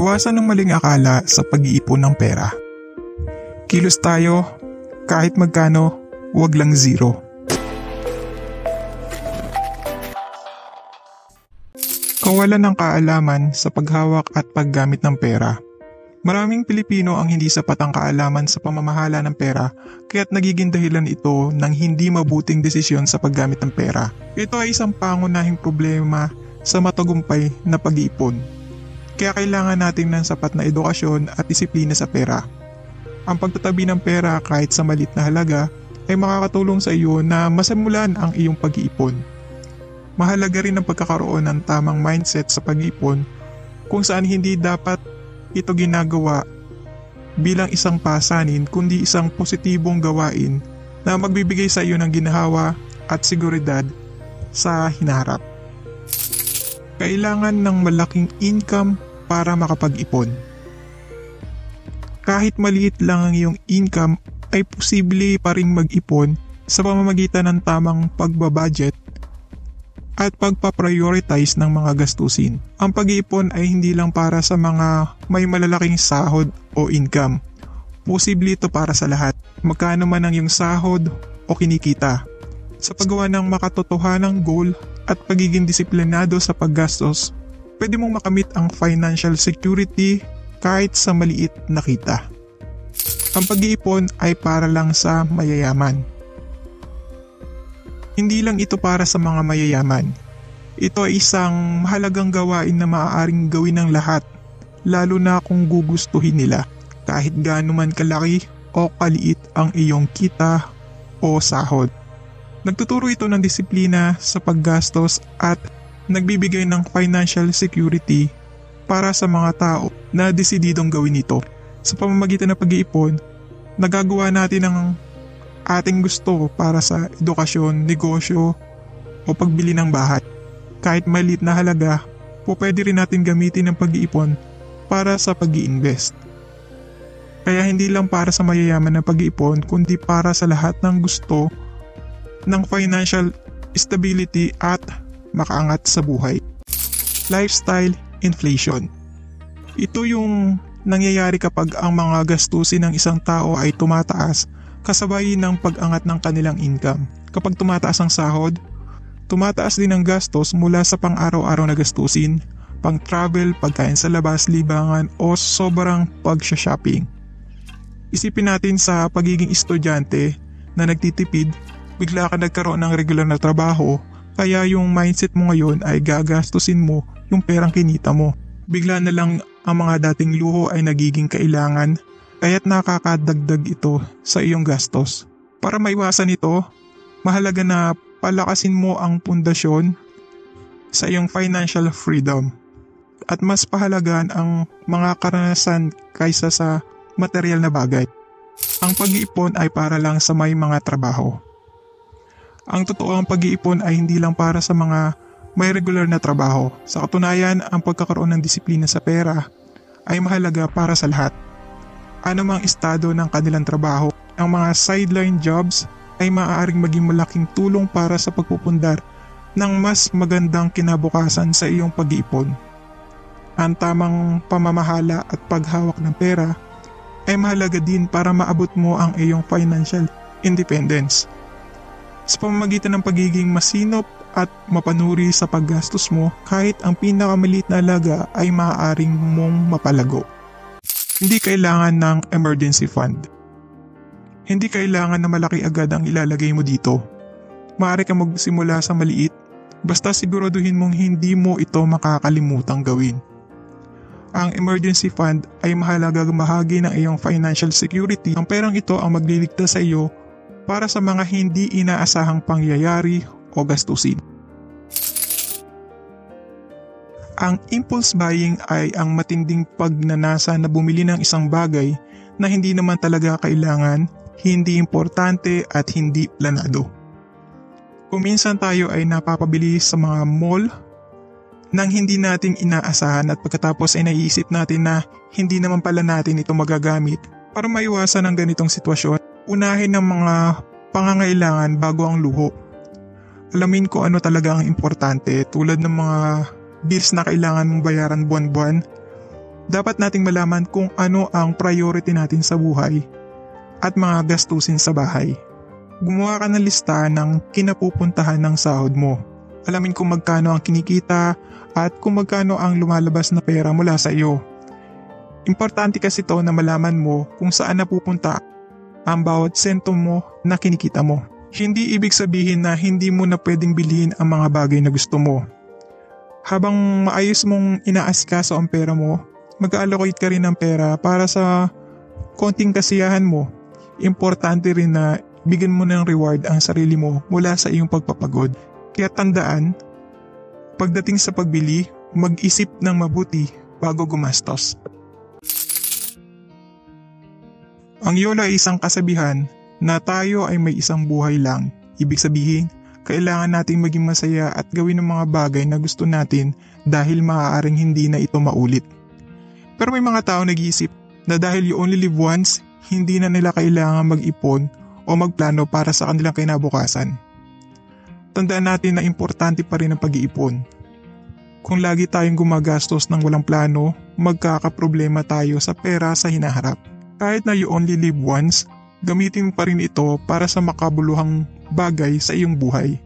Iwasan ng maling akala sa pag-iipon ng pera. Kilos tayo, kahit magkano, wag lang zero. Kawalan ng kaalaman sa paghawak at paggamit ng pera. Maraming Pilipino ang hindi sapat ang kaalaman sa pamamahala ng pera kaya't nagiging dahilan ito ng hindi mabuting desisyon sa paggamit ng pera. Ito ay isang pangunahing problema sa matagumpay na pag-iipon. Kaya kailangan natin ng sapat na edukasyon at disiplina sa pera. Ang pagtatabi ng pera kahit sa maliit na halaga ay makakatulong sa iyo na masimulan ang iyong pag-iipon. Mahalaga rin ang pagkakaroon ng tamang mindset sa pag-iipon kung saan hindi dapat ito ginagawa bilang isang pasanin kundi isang positibong gawain na magbibigay sa iyo ng ginhawa at seguridad sa hinaharap. Kailangan ng malaking income para makapag-ipon. Kahit maliit lang ang iyong income ay posible pa ring mag-ipon sa pamamagitan ng tamang pagbabudget at pagpaprioritize ng mga gastusin. Ang pag-iipon ay hindi lang para sa mga may malalaking sahod o income. Posible ito para sa lahat, magkano man ang iyong sahod o kinikita. Sa paggawa ng makatotohanang goal at pagiging disiplinado sa paggastos, pwede mong makamit ang financial security kahit sa maliit na kita. Ang pag-iipon ay para lang sa mayayaman. Hindi lang ito para sa mga mayayaman. Ito ay isang mahalagang gawain na maaaring gawin ng lahat, lalo na kung gugustuhin nila, kahit gaano man kalaki o kaliit ang iyong kita o sahod. Nagtuturo ito ng disiplina sa paggastos at nagbibigay ng financial security para sa mga tao na desididong gawin ito. Sa pamamagitan ng pag-iipon, nagagawa natin ang ating gusto para sa edukasyon, negosyo o pagbili ng bahay. Kahit maliit na halaga, pwede rin natin gamitin ang pag-iipon para sa pag-i-invest. Kaya hindi lang para sa mayayaman na pag-iipon kundi para sa lahat ng gusto ng financial stability at makaangat sa buhay. Lifestyle inflation. Ito yung nangyayari kapag ang mga gastusin ng isang tao ay tumataas kasabay ng pag-angat ng kanilang income. Kapag tumataas ang sahod, tumataas din ang gastos mula sa pang-araw-araw na gastusin, pang-travel, pagkain sa labas, libangan o sobrang pag-shopping. Isipin natin sa pagiging estudyante na nagtitipid, bigla ka nagkaroon ng regular na trabaho, kaya yung mindset mo ngayon ay gagastusin mo yung perang kinita mo. Bigla na lang ang mga dating luho ay nagiging kailangan, kaya't nakakadagdag ito sa iyong gastos. Para maiwasan ito, mahalaga na palakasin mo ang pundasyon sa iyong financial freedom at mas pahalagaan ang mga karanasan kaysa sa material na bagay. Ang pag-iipon ay para lang sa may mga trabaho. Ang totoong pag-iipon ay hindi lang para sa mga may regular na trabaho. Sa katunayan, ang pagkakaroon ng disiplina sa pera ay mahalaga para sa lahat. Anumang estado ng kanilang trabaho, ang mga sideline jobs ay maaaring maging malaking tulong para sa pagpupundar ng mas magandang kinabukasan sa iyong pag-iipon. Ang tamang pamamahala at paghawak ng pera ay mahalaga din para maabot mo ang iyong financial independence. Sa pamamagitan ng pagiging masinop at mapanuri sa paggastos mo, kahit ang pinakamaliit na halaga ay maaaring mong mapalago. Hindi kailangan ng emergency fund. Hindi kailangan na malaki agad ang ilalagay mo dito. Maaari kang magsimula sa maliit, basta siguraduhin mong hindi mo ito makakalimutang gawin. Ang emergency fund ay mahalagang bahagi ng iyong financial security. Ang perang ito ang magliligtas sa iyo para sa mga hindi inaasahang pangyayari o gastusin. Ang impulse buying ay ang matinding pagnanasa na bumili ng isang bagay na hindi naman talaga kailangan, hindi importante at hindi planado. Kung minsan tayo ay napapabili sa mga mall nang hindi nating inaasahan at pagkatapos ay naiisip natin na hindi naman pala natin ito magagamit. Para maiwasan ang ganitong sitwasyon, unahin ang mga pangangailangan bago ang luho. Alamin ko ano talaga ang importante tulad ng mga bills na kailangan mong bayaran buwan-buwan, Dapat nating malaman kung ano ang priority natin sa buhay at mga gastusin sa bahay. Gumawa ka ng lista ng kinapupuntahan ng sahod mo. Alamin kung magkano ang kinikita at kung magkano ang lumalabas na pera mula sa iyo. Importante kasi ito na malaman mo kung saan napupunta ang bawat sento mo na kinikita mo. Hindi ibig sabihin na hindi mo na pwedeng bilhin ang mga bagay na gusto mo. Habang maayos mong inaasikaso ang pera mo, mag-allocate ka rin ng pera para sa konting kasiyahan mo. Importante rin na bigyan mo ng reward ang sarili mo mula sa iyong pagpapagod. Kaya tandaan, pagdating sa pagbili, mag-isip ng mabuti bago gumastos. Ang YOLO ay isang kasabihan na tayo ay may isang buhay lang. Ibig sabihin, kailangan nating maging masaya at gawin ang mga bagay na gusto natin dahil maaaring hindi na ito maulit. Pero may mga tao nag-iisip na dahil you only live once, hindi na nila kailangan mag-ipon o magplano para sa kanilang kinabukasan. Tandaan natin na importante pa rin ang pag-iipon. Kung lagi tayong gumagastos ng walang plano, magkakaproblema tayo sa pera sa hinaharap. Kahit na you only live once, gamitin pa rin ito para sa makabuluhang bagay sa iyong buhay.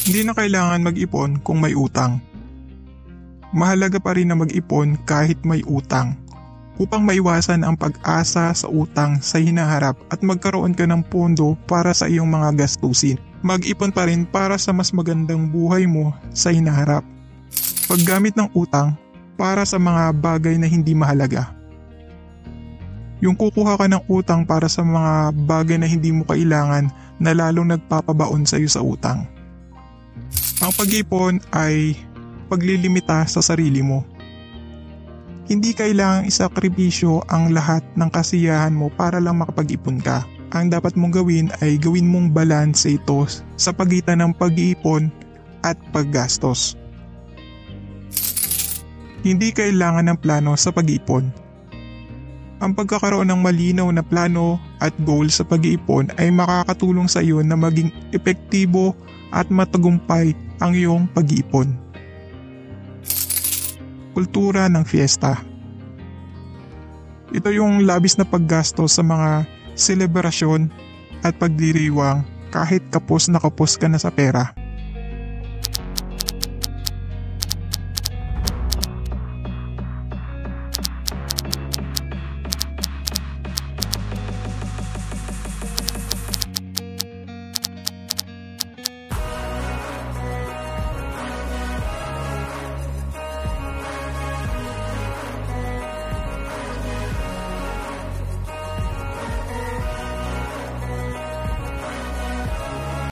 Hindi na kailangan mag-ipon kung may utang. Mahalaga pa rin na mag-ipon kahit may utang upang maiwasan ang pag-asa sa utang sa hinaharap at magkaroon ka ng pondo para sa iyong mga gastusin. Mag-ipon pa rin para sa mas magandang buhay mo sa hinaharap. Paggamit ng utang para sa mga bagay na hindi mahalaga. Yung kukuha ka ng utang para sa mga bagay na hindi mo kailangan na lalong nagpapabaon sa iyo sa utang. Ang pag-ipon ay paglilimita sa sarili mo. Hindi kailangang isakripisyo ang lahat ng kasiyahan mo para lang makapag-ipon ka. Ang dapat mong gawin ay gawin mong balanse ito sa pagitan ng pag-iipon at paggastos. Hindi kailangan ng plano sa pag-iipon. Ang pagkakaroon ng malinaw na plano at goal sa pag-iipon ay makakatulong sa iyo na maging epektibo at matagumpay ang iyong pag-iipon. Kultura ng fiesta. Ito yung labis na paggastos sa mga selebrasyon at pagdiriwang kahit kapos na kapos ka na sa pera.